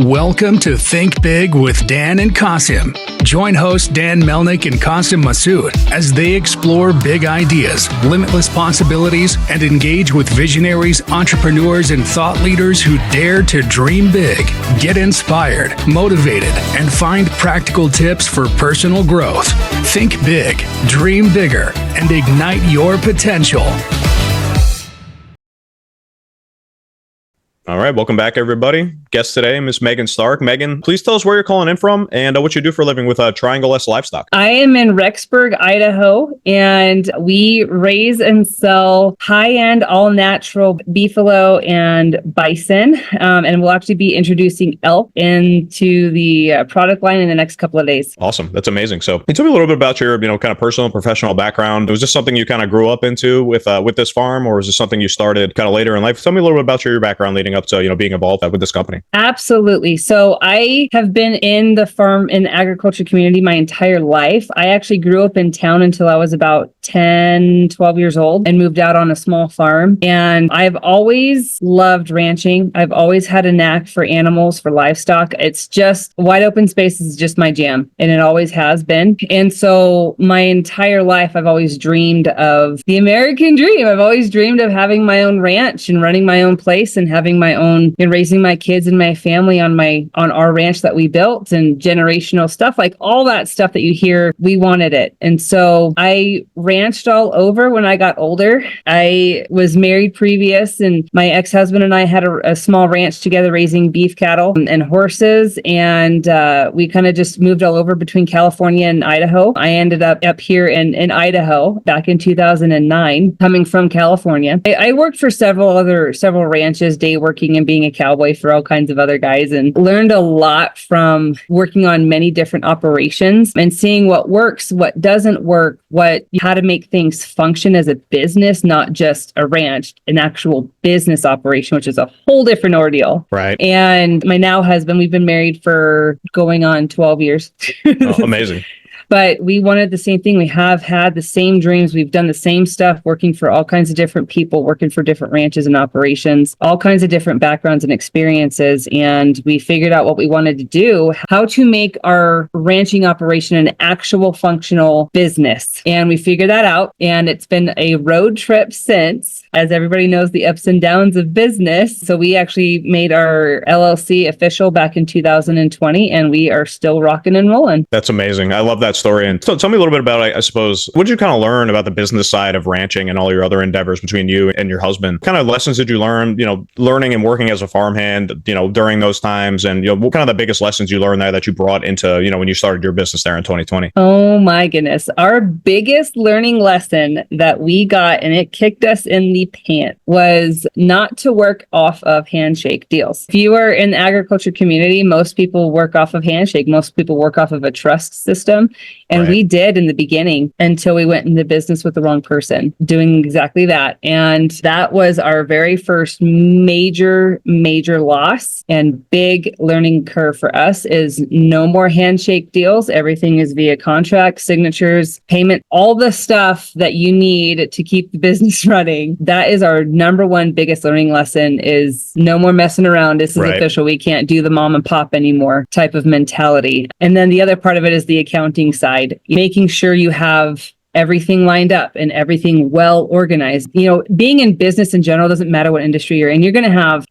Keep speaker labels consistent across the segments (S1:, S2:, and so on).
S1: Welcome to Think Big with Dan and Qasim. Join hosts Dan Melnick and Qasim Masood as they explore big ideas, limitless possibilities, and engage with visionaries, entrepreneurs, and thought leaders who dare to dream big, get inspired, motivated, and find practical tips for personal growth. Think big, dream bigger, and ignite your potential.
S2: All right, welcome back, everybody. Guest today, Miss Megan Stark. Megan, please tell us where you're calling in from and what you do for a living with Triangle S Livestock.
S3: I am in Rexburg, Idaho, and we raise and sell high-end, all-natural beefalo and bison. And we'll actually be introducing elk into the product line in the next couple of days.
S2: Awesome. That's amazing. So can you tell me a little bit about your, kind of personal and professional background? Was this something you kind of grew up into with this farm, or is this something you started kind of later in life? Tell me a little bit about your background leading up to, being involved with this company.
S3: Absolutely. So I have been in the farm, in the agriculture community my entire life. I actually grew up in town until I was about 10, 12 years old and moved out on a small farm. And I've always loved ranching. I've always had a knack for animals, for livestock. It's just wide open spaces is just my jam. And it always has been. And so my entire life, I've always dreamed of the American dream. I've always dreamed of having my own ranch and running my own place and having my own, and raising my kids and my family on our ranch that we built, and generational stuff, like all that stuff that you hear. We wanted it. And so I ranched all over when I got older. I was married previous, and my ex-husband and I had a small ranch together raising beef cattle and horses. And we kind of just moved all over between California and Idaho. I ended up here in Idaho back in 2009, coming from California. I worked for several ranches, day working and being a cowboy for all kinds of other guys, and learned a lot from working on many different operations and seeing what works, what doesn't work, how to make things function as a business, not just a ranch, an actual business operation, which is a whole different ordeal.
S2: Right.
S3: And my now husband, we've been married for going on 12 years.
S2: Oh, amazing.
S3: But we wanted the same thing. We have had the same dreams. We've done the same stuff, working for all kinds of different people, working for different ranches and operations, all kinds of different backgrounds and experiences. And we figured out what we wanted to do, how to make our ranching operation an actual functional business. And we figured that out. And it's been a road trip since, as everybody knows, the ups and downs of business. So we actually made our LLC official back in 2020, and we are still rocking and rolling.
S2: That's amazing. I love that story. And so tell me a little bit about, I suppose, what did you kind of learn about the business side of ranching and all your other endeavors between you and your husband? What kind of lessons did you learn, learning and working as a farmhand, during those times? And, what kind of the biggest lessons you learned there that you brought into, when you started your business there in 2020?
S3: Oh my goodness. Our biggest learning lesson that we got, and it kicked us in the pants, was not to work off of handshake deals. If you are in the agriculture community, most people work off of handshake. Most people work off of a trust system. And
S2: right.
S3: We did in the beginning, until we went into business with the wrong person doing exactly that. And that was our very first major loss and big learning curve for us. Is no more handshake deals. Everything is via contract, signatures, payment, all the stuff that you need to keep the business running. That is our number one biggest learning lesson, is no more messing around. This is
S2: right.
S3: official. We can't do the mom and pop anymore type of mentality. And then the other part of it is the accounting side, making sure you have everything lined up and everything well organized. Being in business in general, doesn't matter what industry you're in,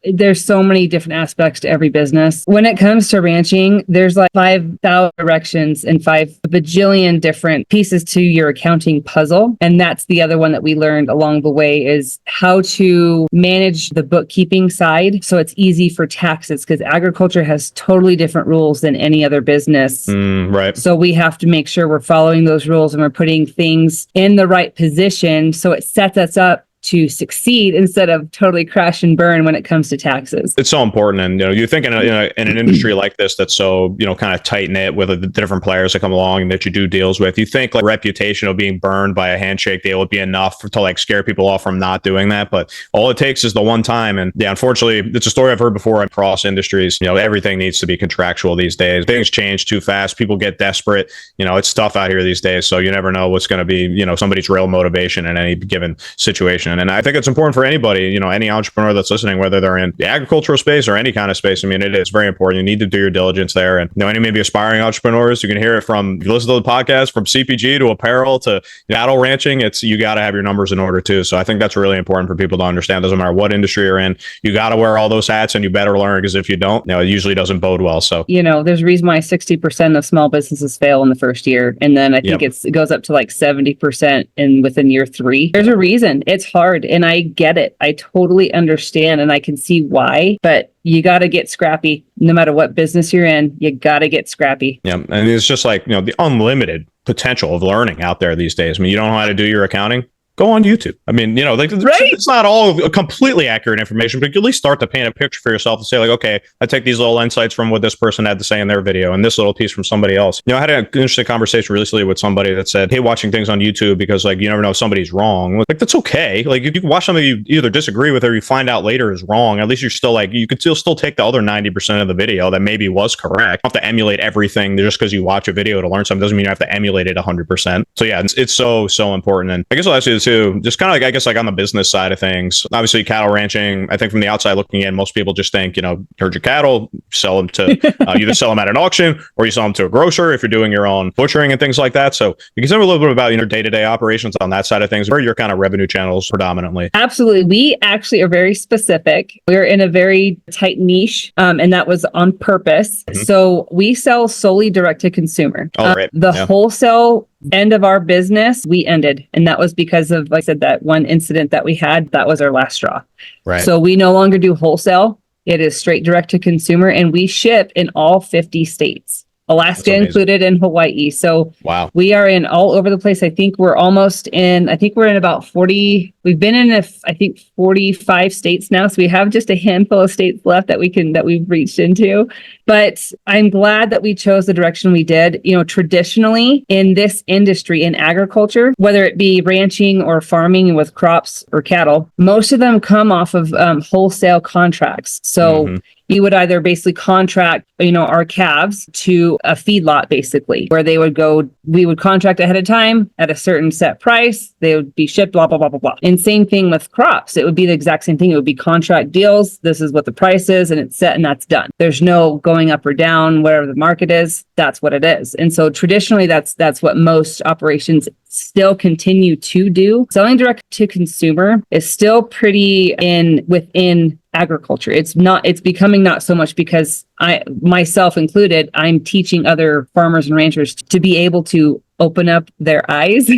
S3: there's so many different aspects to every business. When it comes to ranching, there's like 5,000 directions and 5 bajillion different pieces to your accounting puzzle. And that's the other one that we learned along the way, is how to manage the bookkeeping side so it's easy for taxes, because agriculture has totally different rules than any other business.
S2: Right.
S3: So we have to make sure we're following those rules and we're putting things in the right position so it sets us up to succeed instead of totally crash and burn when it comes to taxes.
S2: It's so important. And, you think in an industry like this, that's so, kind of tight knit with the different players that come along and that you do deals with, you think like reputation of being burned by a handshake deal would be enough to like scare people off from not doing that. But all it takes is the one time. And yeah, unfortunately, it's a story I've heard before across industries. Everything needs to be contractual these days. Things change too fast. People get desperate. It's tough out here these days. So you never know what's going to be, somebody's real motivation in any given situation. education. And I think it's important for anybody, any entrepreneur that's listening, whether they're in the agricultural space or any kind of space. I mean, it is very important. You need to do your diligence there. And any maybe aspiring entrepreneurs, you can hear it from, if you listen to the podcast, from CPG to apparel to cattle ranching, you got to have your numbers in order too. So I think that's really important for people to understand. Doesn't matter what industry you're in, you got to wear all those hats, and you better learn, because if you don't, it usually doesn't bode well. So,
S3: there's a reason why 60% of small businesses fail in the first year. And then I think it goes up to like 70% within year 3. There's a reason. It's hard. And I get it. I totally understand. And I can see why, but you got to get scrappy. No matter what business you're in, you got to get scrappy.
S2: Yeah. And it's just like, the unlimited potential of learning out there these days. I mean, you don't know how to do your accounting? Go on YouTube. I mean, it's not all completely accurate information, but you at least start to paint a picture for yourself and say, like, okay, I take these little insights from what this person had to say in their video and this little piece from somebody else. I had an interesting conversation recently with somebody that said, hey, watching things on YouTube because, like, you never know if somebody's wrong. Like, that's okay. Like, if you can watch something you either disagree with or you find out later is wrong, at least you're still like, you could still take the other 90% of the video that maybe was correct. You don't have to emulate everything just because you watch a video to learn something. Doesn't mean you have to emulate it 100%. So yeah, it's so important. And I guess I'll ask you too, just kind of like, I guess, like on the business side of things, obviously cattle ranching, I think from the outside looking in, most people just think, herd your cattle, sell them to, either sell them at an auction or you sell them to a grocer if you're doing your own butchering and things like that. So you can tell me a little bit about your day-to-day operations on that side of things. Where are your kind of revenue channels predominantly?
S3: Absolutely. We actually are very specific. We're in a very tight niche, and that was on purpose. Mm-hmm. So we sell solely direct to consumer.
S2: Oh, right.
S3: The wholesale end of our business, we ended. And that was because of, like I said, that one incident that we had. That was our last straw.
S2: Right.
S3: So we no longer do wholesale. It is straight direct to consumer, and we ship in all 50 states. Alaska included, in Hawaii. So
S2: wow,
S3: we are in all over the place. I think we're in about 40. We've been in 45 states now. So we have just a handful of states left that we've reached into. But I'm glad that we chose the direction we did. Traditionally in this industry, in agriculture, whether it be ranching or farming with crops or cattle, most of them come off of wholesale contracts. So you would either basically contract, our calves to a feedlot, basically, where we would contract ahead of time at a certain set price. They would be shipped, blah, blah, blah, blah, blah. And same thing with crops. It would be the exact same thing. It would be contract deals. This is what the price is, and it's set and that's done. There's no going up or down, whatever the market is, that's what it is. And so traditionally that's what most operations still continue to do. Selling direct to consumer is still pretty within agriculture. It's becoming not so much, because I, myself included, I'm teaching other farmers and ranchers to be able to open up their eyes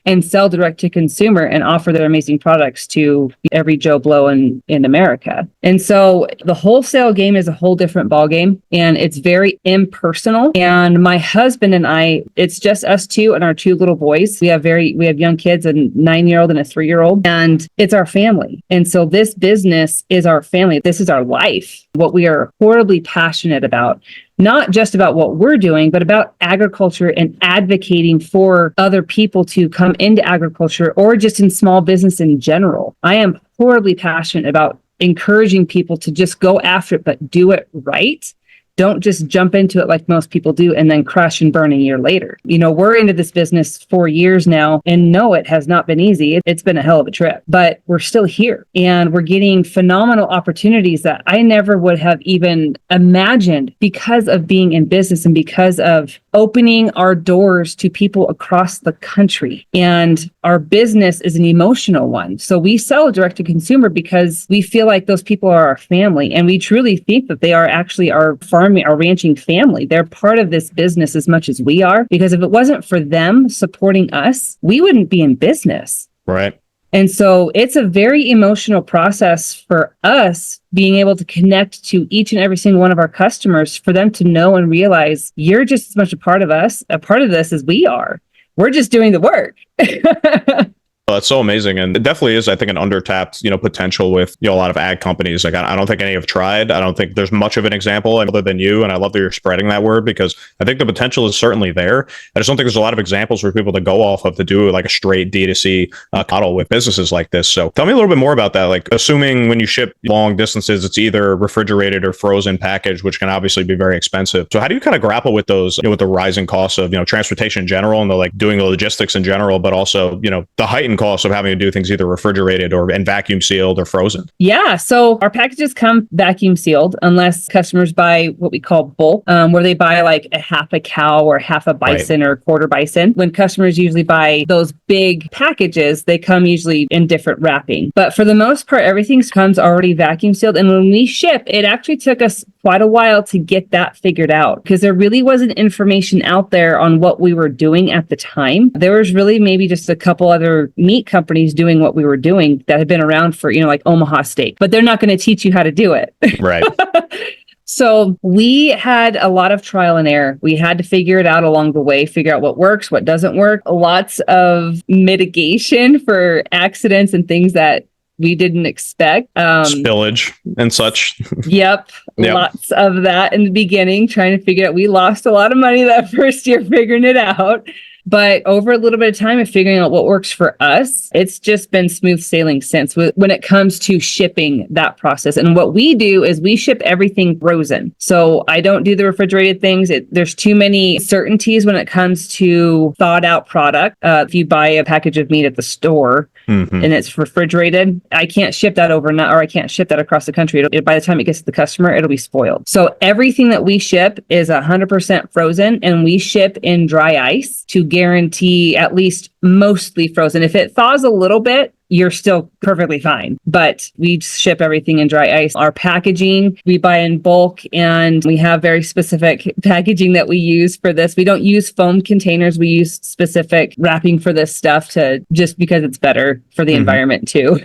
S3: and sell direct to consumer and offer their amazing products to every Joe Blow in America. And so the wholesale game is a whole different ballgame, and it's very impersonal. And my husband and I, it's just us two and our 2 little boys. We have young kids, a 9-year-old and a 3-year-old, and it's our family. And so this business is our family. This is our life. What we are horribly passionate about. Not just about what we're doing, but about agriculture and advocating for other people to come into agriculture or just in small business in general. I am horribly passionate about encouraging people to just go after it, but do it right. Don't just jump into it like most people do and then crash and burn a year later. We're into this business 4 years now, and no, it has not been easy. It's been a hell of a trip, but we're still here, and we're getting phenomenal opportunities that I never would have even imagined because of being in business and because of opening our doors to people across the country. And our business is an emotional one. So we sell direct to consumer because we feel like those people are our family, and we truly think that they are actually our ranching family. They're part of this business as much as we are, because if it wasn't for them supporting us, we wouldn't be in business.
S2: Right.
S3: And so it's a very emotional process for us being able to connect to each and every single one of our customers, for them to know and realize you're just as much a part of us, a part of this as we are. We're just doing the work.
S2: Well, that's so amazing. And it definitely is, I think, an undertapped, potential with, a lot of ag companies. Like, I don't think any have tried. I don't think there's much of an example other than you. And I love that you're spreading that word, because I think the potential is certainly there. I just don't think there's a lot of examples for people to go off of to do like a straight D2C model with businesses like this. So tell me a little bit more about that. Like, assuming when you ship long distances, it's either refrigerated or frozen package, which can obviously be very expensive. So how do you kind of grapple with those, with the rising costs of, transportation in general, and the doing the logistics in general, but also, the heightened costs of having to do things either refrigerated and vacuum sealed or frozen?
S3: Yeah. So our packages come vacuum sealed unless customers buy what we call bulk, where they buy like a half a cow or half a bison or a quarter bison. When customers usually buy those big packages, they come usually in different wrapping. But for the most part, everything comes already vacuum sealed. And when we ship, it actually took us quite a while to get that figured out because there really wasn't information out there on what we were doing at the time. There was really maybe just a couple other meat companies doing what we were doing that had been around for, like Omaha Steak, but they're not going to teach you how to do it.
S2: Right.
S3: So we had a lot of trial and error. We had to figure it out along the way, figure out what works, what doesn't work. Lots of mitigation for accidents and things that we didn't expect.
S2: Spillage and such.
S3: Yep. Lots of that in the beginning, trying to figure out. We lost a lot of money that first year figuring it out. But over a little bit of time of figuring out what works for us, it's just been smooth sailing since when it comes to shipping that process. And what we do is we ship everything frozen. So I don't do the refrigerated things. There's too many certainties when it comes to thawed out product. If you buy a package of meat at the store and it's refrigerated, I can't ship that overnight, or I can't ship that across the country. By the time it gets to the customer, it'll be spoiled. So everything that we ship is 100% frozen, and we ship in dry ice to guarantee at least mostly frozen. If it thaws a little bit, you're still perfectly fine. But we ship everything in dry ice. Our packaging, we buy in bulk, and we have very specific packaging that we use for this. We don't use foam containers. We use specific wrapping for this stuff just because it's better for the environment too.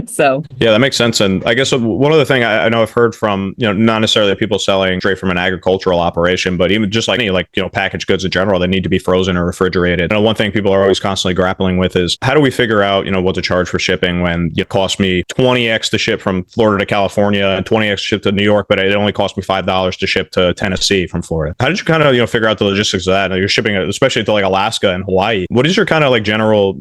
S3: So
S2: yeah, that makes sense. And I guess one other thing I know I've heard from, not necessarily people selling straight from an agricultural operation, but even just like any packaged goods in general that need to be frozen or refrigerated. One thing people are always constantly grappling with is how do we figure out, what to charge for shipping when it cost me 20x to ship from Florida to California and 20x to ship to New York, but it only cost me $5 to ship to Tennessee from Florida. How did you kind of, figure out the logistics of that? You're shipping, especially to like Alaska and Hawaii. What is your kind of like general,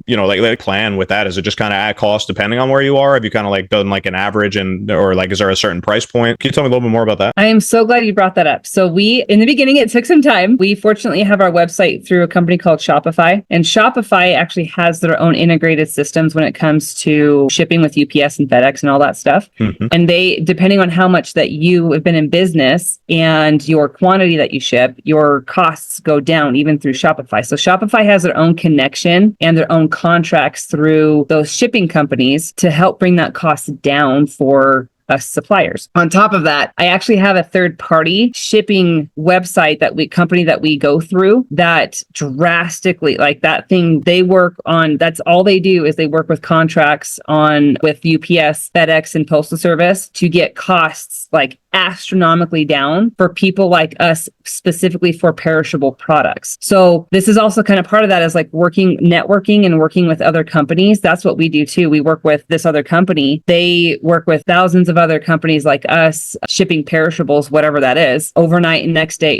S2: plan with that? Is it just kind of at cost depending on where you are? Have you kind of like done like an average or like, is there a certain price point? Can you tell me a little bit more about that?
S3: I am so glad you brought that up. So in the beginning, it took some time. We fortunately have our website through a company called Shopify, and Shopify actually has their own integrated systems when it comes to shipping with UPS and FedEx and all that stuff. And they, depending on how much that you have been in business and your quantity that you ship, your costs go down even through Shopify. So Shopify has their own connection and their own contracts through those shipping companies to help bring that cost down for us suppliers. On top of that, I actually have a third-party shipping website company that we go through that drastically, like that thing they work on, that's all they do is they work with contracts with UPS, FedEx, and Postal Service to get costs like astronomically down for people like us, specifically for perishable products. So this is also kind of part of that is like networking and working with other companies. That's what we do too. We work with this other company. They work with thousands of other companies like us shipping perishables, whatever that is, overnight and next day,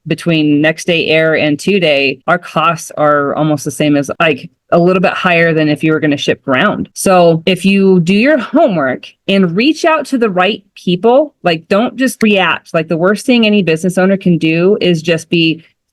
S3: between next day air and 2-day, our costs are almost the same as like a little bit higher than if you were going to ship ground. So if you do your homework and reach out to the right people, like don't just react. Like the worst thing any business owner can do is just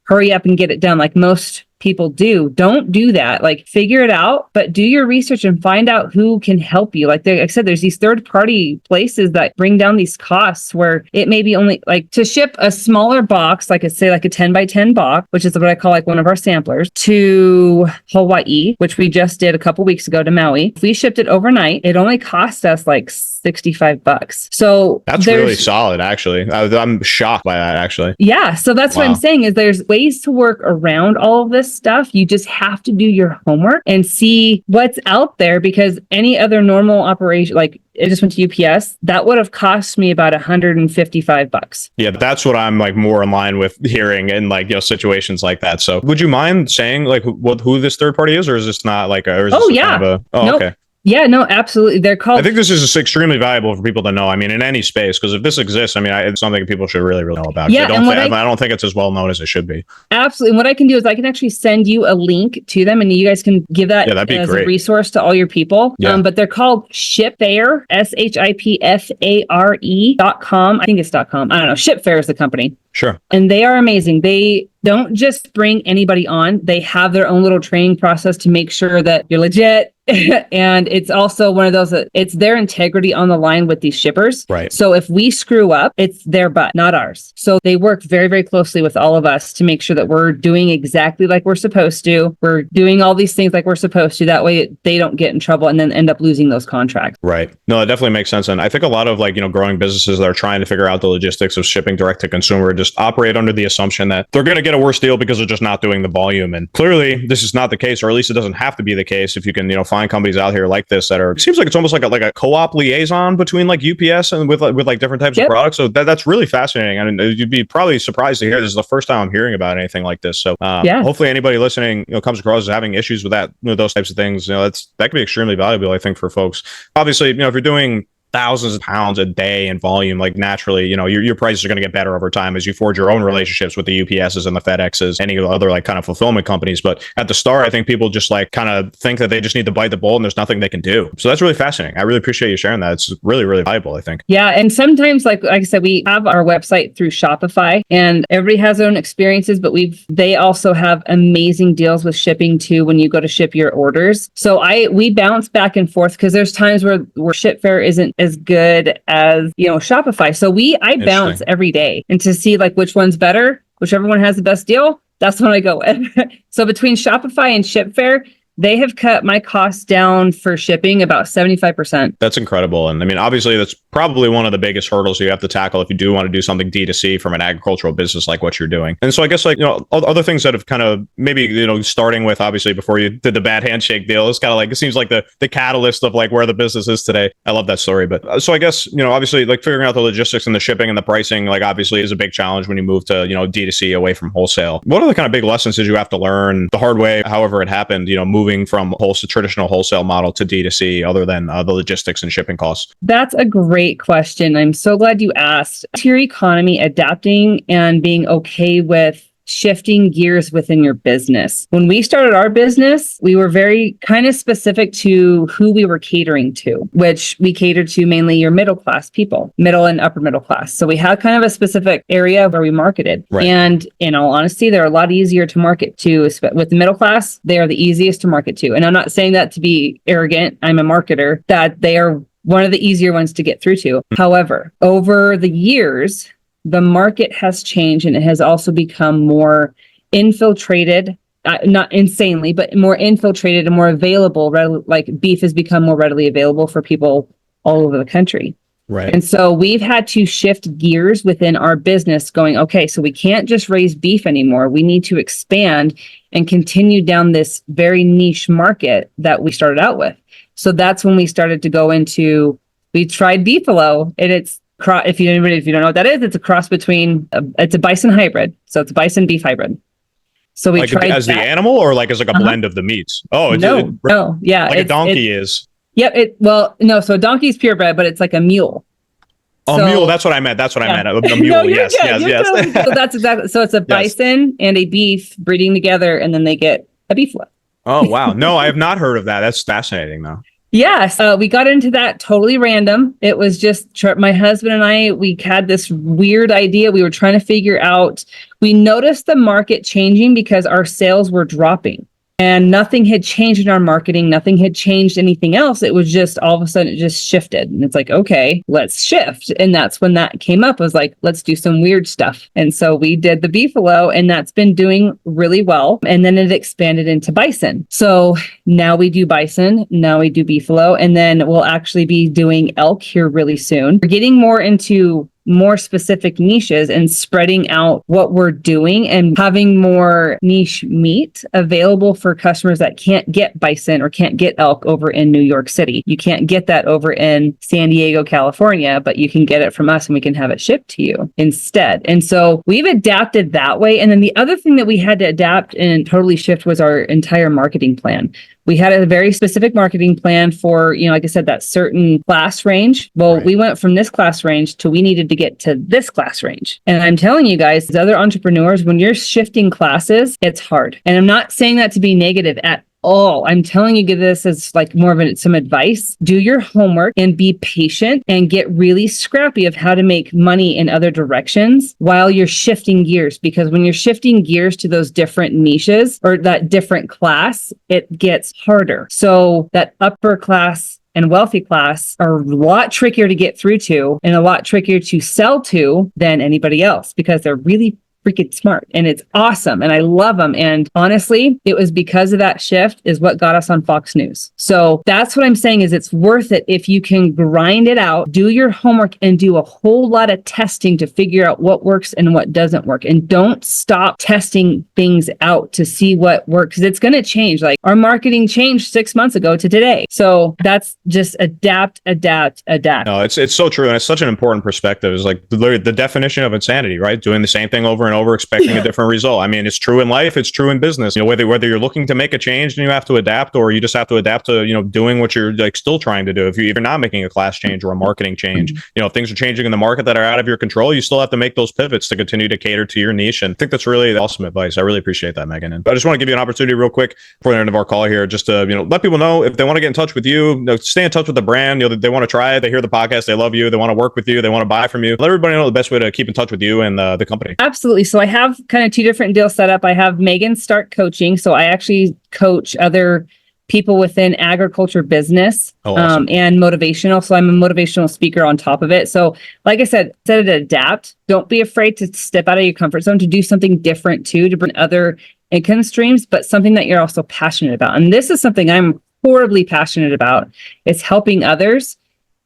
S3: hurry up and get it done. Like most people do. Don't do that. Like figure it out, but do your research and find out who can help you. Like I said, there's these third-party places that bring down these costs where it may be only like to ship a smaller box, like say like a 10 by 10 box, which is what I call like one of our samplers, to Hawaii, which we just did a couple weeks ago to Maui. If we shipped it overnight, it only cost us like $65. So
S2: that's really solid, actually. I'm shocked by that, actually.
S3: Yeah. So that's what I'm saying is there's ways to work around all of this stuff. You just have to do your homework and see what's out there, because any other normal operation, like it just went to UPS, that would have cost me about $155.
S2: Yeah, that's what I'm like more in line with hearing in like, situations like that. So would you mind saying like who this third party is, or is this not like
S3: nope.
S2: Okay.
S3: Yeah, no, absolutely. They're called.
S2: I think this is extremely valuable for people to know. I mean, in any space, because if this exists, I mean, it's something people should really, really know about.
S3: Yeah,
S2: I don't think it's as well known as it should be.
S3: Absolutely. And what I can do is I can actually send you a link to them, and you guys can give that as a resource to all your people. Yeah. But they're called Shipfair, SHIPFARE.com. I think it's .com. I don't know. Shipfair is the company.
S2: Sure.
S3: And they are amazing. They don't just bring anybody on. They have their own little training process to make sure that you're legit. And it's also one of those that it's their integrity on the line with these shippers.
S2: Right.
S3: So if we screw up, it's their butt, not ours. So they work very, very closely with all of us to make sure that we're doing exactly like we're supposed to. We're doing all these things like we're supposed to. That way they don't get in trouble and then end up losing those contracts.
S2: Right. No, it definitely makes sense. And I think a lot of growing businesses that are trying to figure out the logistics of shipping direct to consumer just operate under the assumption that they're going to get a worse deal because they're just not doing the volume. And clearly this is not the case, or at least it doesn't have to be the case if you can, find companies out here like this that are, it seems like it's almost like a co-op liaison between like UPS and with different types of products. So that's really fascinating. I mean, you'd be probably surprised to hear this is the first time I'm hearing about anything like this. So hopefully anybody listening, comes across as having issues with that, those types of things, that could be extremely valuable, I think, for folks. Obviously, if you're doing thousands of pounds a day in volume, like naturally, your prices are going to get better over time as you forge your own relationships with the UPSs and the FedExes, any other kind of fulfillment companies. But at the start, I think people just kind of think that they just need to bite the bullet and there's nothing they can do. So that's really fascinating. I really appreciate you sharing that. It's really, really valuable, I think.
S3: Yeah. And sometimes, like I said, we have our website through Shopify and everybody has their own experiences, but they also have amazing deals with shipping too when you go to ship your orders. So we bounce back and forth because there's times where Shipfare isn't as good as Shopify. So I bounce every day, and to see which one's better, whichever one has the best deal, that's what I go with. So between Shopify and Shipfare, they have cut my costs down for shipping about 75%.
S2: That's incredible. And I mean, obviously, that's probably one of the biggest hurdles you have to tackle if you do want to do something D2C from an agricultural business like what you're doing. And so I guess other things that have kind of maybe, starting with, obviously, before you did the bad handshake deal, it's kind of it seems like the catalyst of where the business is today. I love that story. But so I guess, obviously, figuring out the logistics and the shipping and the pricing, obviously is a big challenge when you move to, D2C away from wholesale. What are the kind of big lessons did you have to learn the hard way, however it happened, moving from traditional wholesale model to D2C, other than the logistics and shipping costs?
S3: That's a great question. I'm so glad you asked. To your economy, adapting and being okay with shifting gears within your business. When we started our business, we were very kind of specific to who we were catering to, which we catered to mainly your middle class people, middle and upper middle class. So we had kind of a specific area where we marketed. Right. And in all honesty, they're a lot easier to market to. With the middle class, they are the easiest to market to. And I'm not saying that to be arrogant. I'm a marketer, that they are one of the easier ones to get through to. However, over the years, the market has changed and it has also become more infiltrated, not insanely, but more infiltrated and more available. Beef has become more readily available for people all over the country. Right. And so we've had to shift gears within our business going, okay, so we can't just raise beef anymore. We need to expand and continue down this very niche market that we started out with. So that's when we started to go into, we tried beefalo, and it's, if you don't know what that is, it's a cross between, it's a bison hybrid. So it's a bison beef hybrid. So we tried
S2: as the animal, or as a blend of the meats? Oh,
S3: yeah.
S2: Like a donkey is.
S3: Yep. No. So a donkey's purebred, but it's like a mule.
S2: Oh, mule. That's what I meant. A mule.
S3: No,
S2: yes.
S3: Totally, so that's exactly. So it's a bison and a beef breeding together, and then they get a beefalo.
S2: Oh, wow. No, I have not heard of that. That's fascinating, though.
S3: Yes, we got into that totally random. It was just my husband and I, we had this weird idea. We were trying to figure out, we noticed the market changing because our sales were dropping. And nothing had changed in our marketing. Nothing had changed anything else. It was just all of a sudden it just shifted. And it's like, okay, let's shift. And that's when that came up. I was like, let's do some weird stuff. And so we did the beefalo, and that's been doing really well. And then it expanded into bison. So now we do bison. Now we do beefalo. And then we'll actually be doing elk here really soon. We're getting more into more specific niches and spreading out what we're doing and having more niche meat available for customers that can't get bison or can't get elk over in New York City. You can't get that over in San Diego, California, but you can get it from us and we can have it shipped to you instead. And so we've adapted that way. And then the other thing that we had to adapt and totally shift was our entire marketing plan. We had a very specific marketing plan for, like I said, that certain class range. Well, we went from this class range to we needed to get to this class range. And I'm telling you guys, as other entrepreneurs, when you're shifting classes, it's hard. And I'm not saying that to be negative at all. I'm telling you, give this as like more of some advice. Do your homework and be patient and get really scrappy of how to make money in other directions while you're shifting gears. Because when you're shifting gears to those different niches or that different class, it gets harder. So that upper class and wealthy class are a lot trickier to get through to and a lot trickier to sell to than anybody else because they're really freaking smart and it's awesome and I love them. And honestly, it was because of that shift is what got us on Fox News. So that's what I'm saying is it's worth it if you can grind it out, do your homework and do a whole lot of testing to figure out what works and what doesn't work. And don't stop testing things out to see what works because it's going to change. Like our marketing changed 6 months ago to today. So that's just adapt.
S2: No, it's so true. And it's such an important perspective. It's like the definition of insanity, right? Doing the same thing over and over, expecting a different result. I mean, it's true in life, it's true in business. You know, whether you're looking to make a change and you have to adapt, or you just have to adapt to, you know, doing what you're like still trying to do. If you're not making a class change or a marketing change, you know, if things are changing in the market that are out of your control, you still have to make those pivots to continue to cater to your niche. And I think that's really awesome advice. I really appreciate that, Megan. And I just want to give you an opportunity real quick before the end of our call here, just to, you know, let people know if they want to get in touch with you, stay in touch with the brand, you know, they want to try it, they hear the podcast, they love you, they want to work with you, they want to buy from you. Let everybody know the best way to keep in touch with you and the company.
S3: Absolutely. So I have kind of two different deals set up. I have Megan Start Coaching. So I actually coach other people within agriculture business
S2: awesome.
S3: And motivational. So I'm a motivational speaker on top of it. So like I said, instead of adapt, don't be afraid to step out of your comfort zone, to do something different too, to bring other income streams, but something that you're also passionate about. And this is something I'm horribly passionate about. It's helping others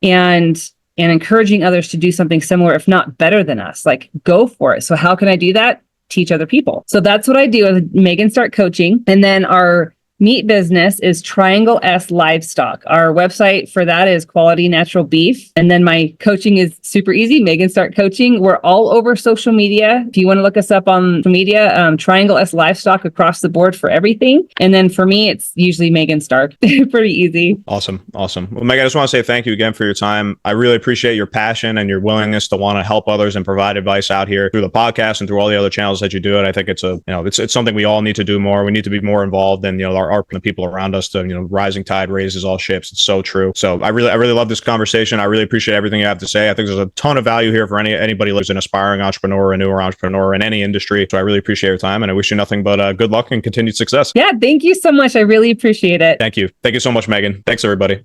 S3: and encouraging others to do something similar, if not better than us. Like, go for it. So how can I do that? Teach other people. So that's what I do with Megan Start Coaching. And then our meat business is Triangle S Livestock. Our website for that is Quality Natural Beef. And then my coaching is super easy, Megan Start Coaching. We're all over social media. If you want to look us up on social media, Triangle S Livestock across the board for everything. And then for me, it's usually Megan Start. Pretty easy.
S2: Awesome. Well, Megan, I just want to say thank you again for your time. I really appreciate your passion and your willingness to want to help others and provide advice out here through the podcast and through all the other channels that you do it. I think it's it's something we all need to do more. We need to be more involved in, you know, the people around us to, you know, rising tide raises all ships. It's so true. So I really love this conversation. I really appreciate everything you have to say. I think there's a ton of value here for anybody who's an aspiring entrepreneur, a newer entrepreneur in any industry. So I really appreciate your time and I wish you nothing but good luck and continued success.
S3: Yeah. Thank you so much. I really appreciate it.
S2: Thank you. Thank you so much, Megan. Thanks, everybody.